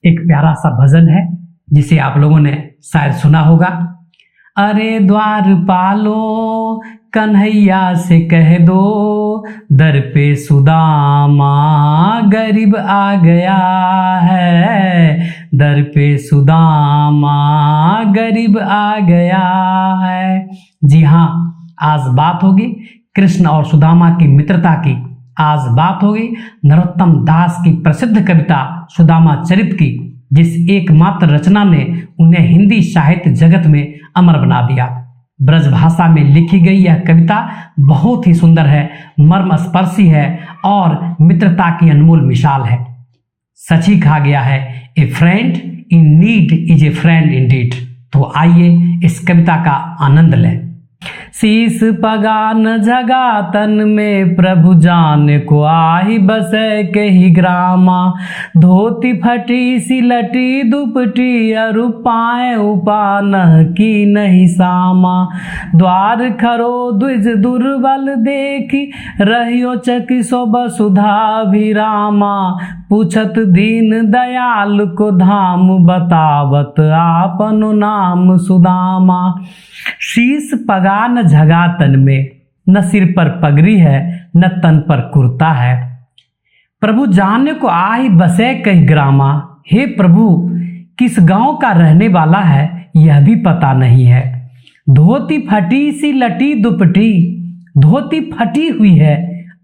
एक प्यारा सा भजन है जिसे आप लोगों ने शायद सुना होगा। अरे द्वार पालो कन्हैया से कह दो, दर पे सुदामा गरीब आ गया है, दर पे सुदामा गरीब आ गया है। जी हाँ, आज बात होगी कृष्ण और सुदामा की मित्रता की। आज बात होगी नरोत्तम दास की प्रसिद्ध कविता सुदामा चरित की, जिस एकमात्र रचना ने उन्हें हिंदी साहित्य जगत में अमर बना दिया। ब्रज भाषा में लिखी गई यह कविता बहुत ही सुंदर है, मर्मस्पर्शी है और मित्रता की अनमोल मिसाल है। सच ही कहा गया है, ए friend in need is a friend Indeed. तो आइए इस कविता का आनंद लें। शीस पगान जगा तन में प्रभु जान को आही बसे के ही ग्रामा, धोती फटी सिलटी दुपटी अरु पाए उपान की नहीं सामा, द्वार खरो द्विज दुर्बल देखी रहियो चकी सो बसुधा विरामा, पूछत दीन दयाल को धाम बतावत आपनो नाम सुदामा। शीस पगान झगा तन में, न सिर पर पगड़ी है न तन पर कुर्ता है, प्रभु जाने को आही बसे कई ग्रामा। हे प्रभु किस गांव का रहने वाला है यह भी पता नहीं है, धोती फटी सी लटी दुपटी, धोती फटी हुई है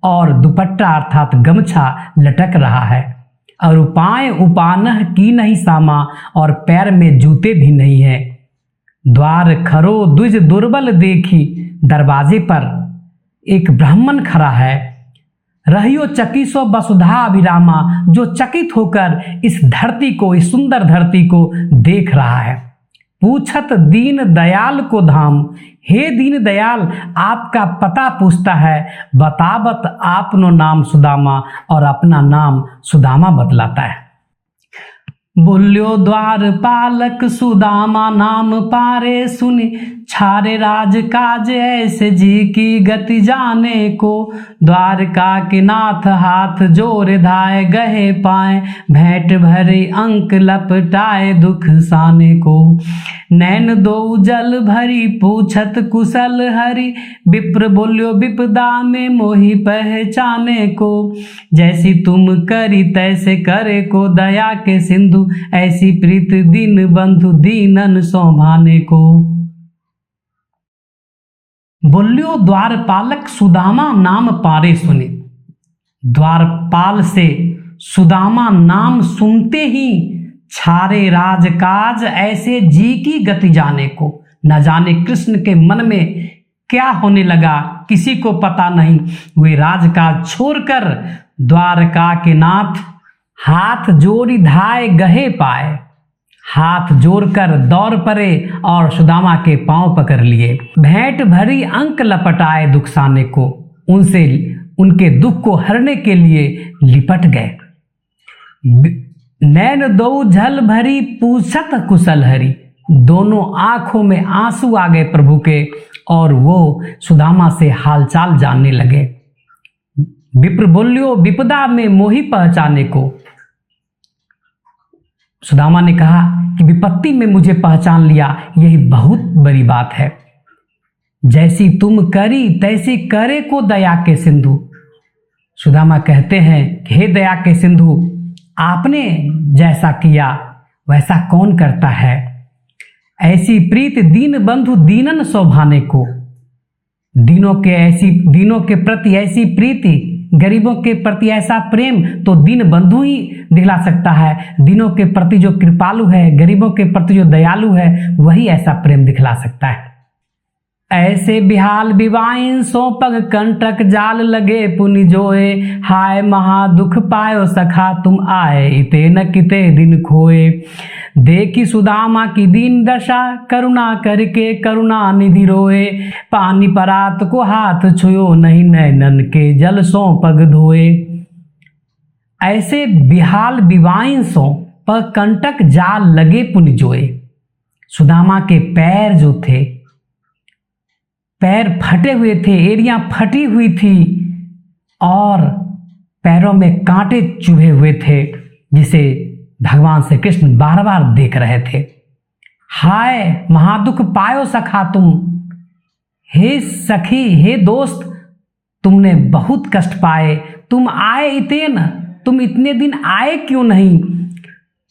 और दुपट्टा अर्थात गमछा लटक रहा है, और उपाय उपानह की नहीं सामा, और पैर में जूते भी नहीं है। द्वार खरो द्विज दुर्बल देखी, दरवाजे पर एक ब्राह्मण खड़ा है, रहियो चकिसो वसुधा अभिरामा, जो चकित होकर इस धरती को, इस सुंदर धरती को देख रहा है। पूछत दीन दयाल को धाम, हे दीन दयाल आपका पता पूछता है, बतावत आपनो नाम सुदामा, और अपना नाम सुदामा बतलाता है। बोल्यो द्वार पालक सुदामा नाम पारे सुनी, छारे राज काज ऐसे जी की गति जाने को, द्वारका के नाथ हाथ जोर धाए गहे पाए, भेंट भरे अंक लपटाए दुख साने को, नैन दो जल भरी पूछत कुशल हरि, विप्र बोल्यो विपदा में मोहि पहचाने को, जैसी तुम करी तैसे करे को दया के सिंधु, ऐसी प्रीत दीन बंधु दीनन सौभाने को। बोल्यो द्वारपालक सुदामा नाम पारे सुने, द्वारपाल से सुदामा नाम सुनते ही छारे राजकाज ऐसे जी की गति जाने को। न जाने कृष्ण के मन में क्या होने लगा, किसी को पता नहीं। वे राजकाज छोड़कर द्वारका के नाथ हाथ जोड़ी धाए गहे पाए, हाथ जोड़कर दौड़ पड़े और सुदामा के पांव पकड़ लिए। भेंट भरी अंक लपटाए दुख साने को, उनसे उनके दुख को हरने के लिए लिपट गए। नैन दो झल भरी पूछत कुशल हरि, दोनों आंखों में आंसू आ गए प्रभु के, और वो सुदामा से हालचाल जानने लगे। विप्र बोल्यो विपदा में मोहि पहचाने को, सुदामा ने कहा कि विपत्ति में मुझे पहचान लिया, यही बहुत बड़ी बात है। जैसी तुम करी तैसी करे को दया के सिंधु, सुदामा कहते हैं कि हे दया के सिंधु, आपने जैसा किया वैसा कौन करता है। ऐसी प्रीत दीन बंधु दीनन सौभाने को, दीनों के प्रति ऐसी प्रीति, गरीबों के प्रति ऐसा प्रेम तो दीन बंधु ही दिखला सकता है। दीनों के प्रति जो कृपालु है, गरीबों के प्रति जो दयालु है, वही ऐसा प्रेम दिखला सकता है। ऐसे बिहाल विवाइन सो पग कंटक जाल लगे पुनि जोए, हाय महा दुख पायो सखा तुम आए, इते न किते दिन खोए। देखी सुदामा की दीन दशा, करुणा करके करुणा निधि रोए, पानी परात को हाथ छुयो नहीं, नैनन के जल सो पग धोए। ऐसे बिहाल विवाइन सो पग कंटक जाल लगे पुनि जोए। सुदामा के पैर जो थे, पैर फटे हुए थे, एड़ियां फटी हुई थी और पैरों में कांटे चुभे हुए थे, जिसे भगवान श्री कृष्ण बार बार देख रहे थे। हाय महादुख पायो सखा तुम, हे सखी हे दोस्त, तुमने बहुत कष्ट पाए। तुम आए इतेन, तुम इतने दिन आए क्यों नहीं?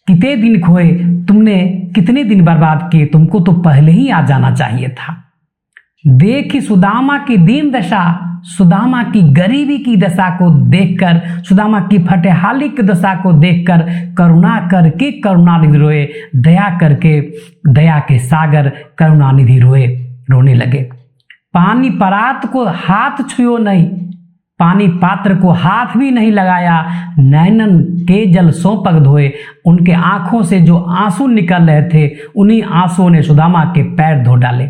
कितने दिन खोए, तुमने कितने दिन बर्बाद किए, तुमको तो पहले ही आ जाना चाहिए था। देखी सुदामा की दीन दशा, सुदामा की गरीबी की दशा को देखकर, सुदामा की फटेहाली की दशा को देखकर करुणा करके करुणानिधि रोए, दया करके दया के सागर करुणानिधि रोए, रोने लगे। पानी परात को हाथ छुयो नहीं, पानी पात्र को हाथ भी नहीं लगाया, नैनन के जल सो पग धोए। उनके आंखों से जो आंसू निकल रहे थे, उन्हीं आंसुओं ने सुदामा के पैर धो डाले।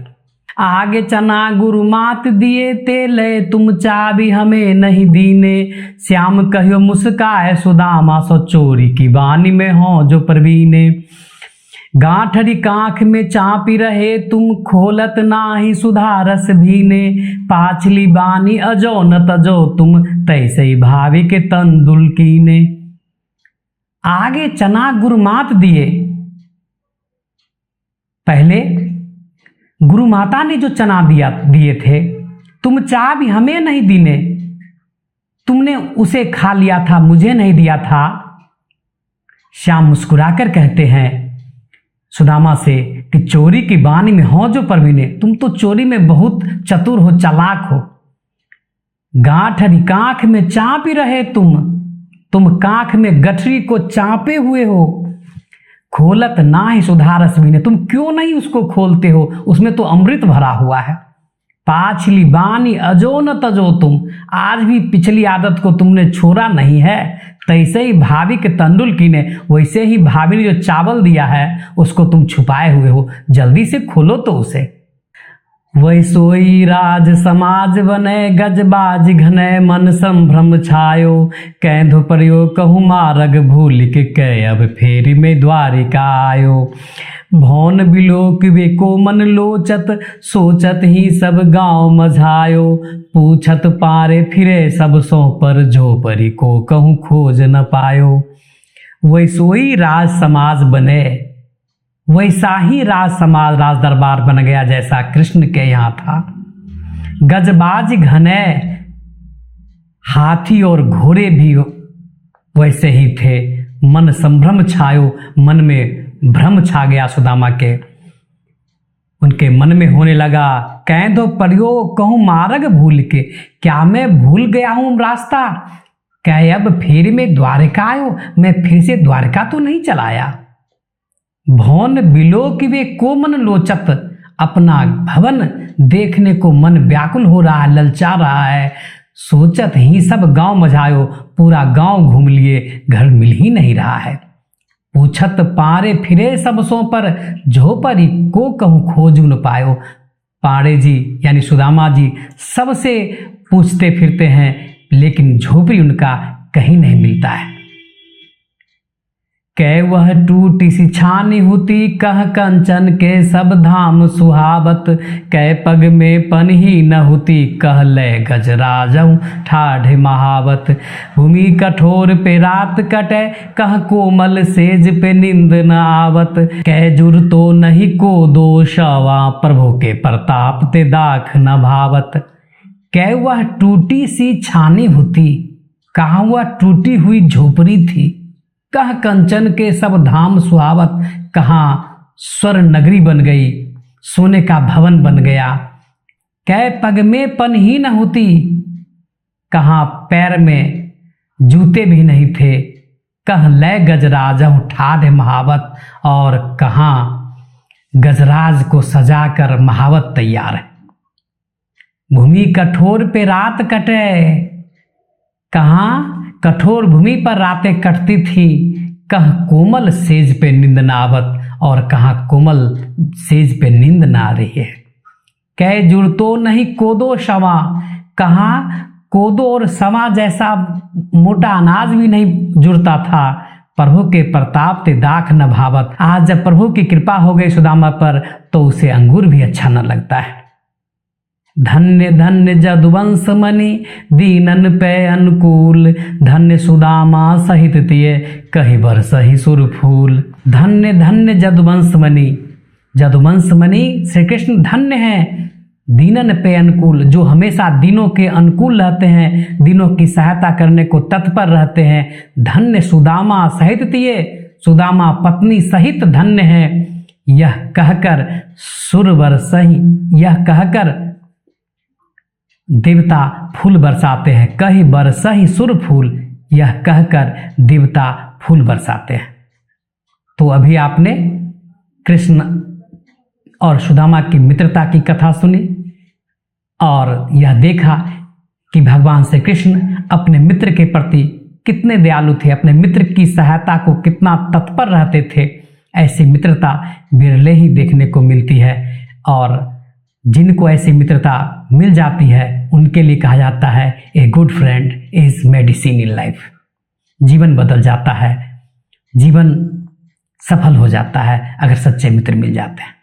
आगे चना गुरु मात दिए तेले, तुम चाबी हमें नहीं दीने। श्याम कहियो मुस्काए सुदामा, सो चोरी की बानी में हो जो परवीने। गांठरी कांख में चापी रहे तुम, खोलत नाही सुधारस भीने। पाछली बानी अजो न तजो तुम, तैसे ही भावी के तंदुल कीने। आगे चना गुरु मात दिए, पहले गुरु माता ने जो चना दिए थे, तुम चाबी हमें नहीं दीने, तुमने उसे खा लिया था, मुझे नहीं दिया था। श्याम मुस्कुराकर कहते हैं सुदामा से कि चोरी की बानी में हो जो परवीने, तुम तो चोरी में बहुत चतुर हो, चालाक हो। गांठरी कांख में चापी रहे तुम कांख में गठरी को चापे हुए हो। खोलत ना ही सुधारस भी ने, तुम क्यों नहीं उसको खोलते हो, उसमें तो अमृत भरा हुआ है। पाछली बानी अजो न तजो तुम, आज भी पिछली आदत को तुमने छोड़ा नहीं है। तैसे ही भाभी के तंदुल की ने, वैसे ही भाभी ने जो चावल दिया है उसको तुम छुपाए हुए हो, जल्दी से खोलो तो उसे। वैसोई राज समाज बने, गजबाज घने मन संभ्रम छायो। कैंधो परियो कहु मारग भूल के अब फेरी में द्वारिका आयो। भौन बिलोक वे को मन लोचत, सोचत ही सब गांव मझायो। पूछत पारे फिरे सब सो पर, जो परी को कहूँ खोज न पायो। वैसोई राज समाज बने, वैसा ही राज समाज राज दरबार बन गया जैसा कृष्ण के यहाँ था। गजबाज घने, हाथी और घोड़े भी वैसे ही थे। मन संभ्रम छायो, मन में भ्रम छा गया सुदामा के, उनके मन में होने लगा। कैंधो परियो कहूँ मार्ग भूल के, क्या मैं भूल गया हूँ रास्ता? क्या अब फिर में द्वारिका आयो, मैं फिर से द्वारिका तो नहीं चलाया। भौन बिलोक वे को मन लोचत, अपना भवन देखने को मन व्याकुल हो रहा है, ललचा रहा है। सोचत ही सब गांव मझायो, पूरा गांव घूम लिए, घर मिल ही नहीं रहा है। पूछत पारे फिरे सब सो पर, झोपरी को कहूँ खोजू न पायो। पाड़े जी यानी सुदामा जी सबसे पूछते फिरते हैं, लेकिन झोपड़ी उनका कहीं नहीं मिलता है। कै वह टूटी सी छानी होती, कह कंचन के सब धाम सुहावत। कै पग में पनही न होती, कह ले गजराजऊ ठाढ़ महावत। भूमि कठोर पे रात कटे, कह कोमल सेज पे नींद न आवत। कै जुर तो नहीं को दोषवा, प्रभु के प्रताप ते दाख न भावत। कै वह टूटी सी छानी होती, कहाँ वह टूटी हुई झोपड़ी थी। कह कंचन के सब धाम सुहावत, कहाँ स्वर नगरी बन गई, सोने का भवन बन गया। कै पग में पन ही न होती, कहाँ पैर में जूते भी नहीं थे। कह लय गजराज ठाढ़ महावत, और कहाँ गजराज को सजाकर महावत तैयार है। भूमि कठोर पे रात कटे, कहाँ कठोर भूमि पर रातें कटती थी। कह कोमल सेज पे नींद न आवत, और कहाँ कोमल सेज पे नींद न आ रही है। कै जुड़तो नहीं कोदो शवा, कहाँ कोदो और सवा जैसा मोटा अनाज भी नहीं जुड़ता था। प्रभु के प्रताप ते दाख न भावत, आज जब प्रभु की कृपा हो गई सुदामा पर, तो उसे अंगूर भी अच्छा न लगता है। धन्य धन्य जदुवंश मणि दीनन पे अनुकूल, धन्य सुदामा सहित तिये कहि बरसहि सुर फूल। धन्य धन्य जदुवंश मणि, जदुवंश मणि श्री कृष्ण धन्य हैं, दीनन पे अनुकूल, जो हमेशा दीनों के अनुकूल रहते हैं, दीनों की सहायता करने को तत्पर रहते हैं। धन्य सुदामा सहित तिये, सुदामा पत्नी सहित धन्य है। यह कहकर सुर बरसहि, यह कहकर देवता फूल बरसाते हैं। कहि बरसहि सुर फूल, यह कहकर देवता फूल बरसाते हैं। तो अभी आपने कृष्ण और सुदामा की मित्रता की कथा सुनी और यह देखा कि भगवान श्री कृष्ण अपने मित्र के प्रति कितने दयालु थे, अपने मित्र की सहायता को कितना तत्पर रहते थे। ऐसी मित्रता बिरले ही देखने को मिलती है और जिनको ऐसी मित्रता मिल जाती है उनके लिए कहा जाता है a good friend is medicine in life. जीवन बदल जाता है, जीवन सफल हो जाता है अगर सच्चे मित्र मिल जाते हैं।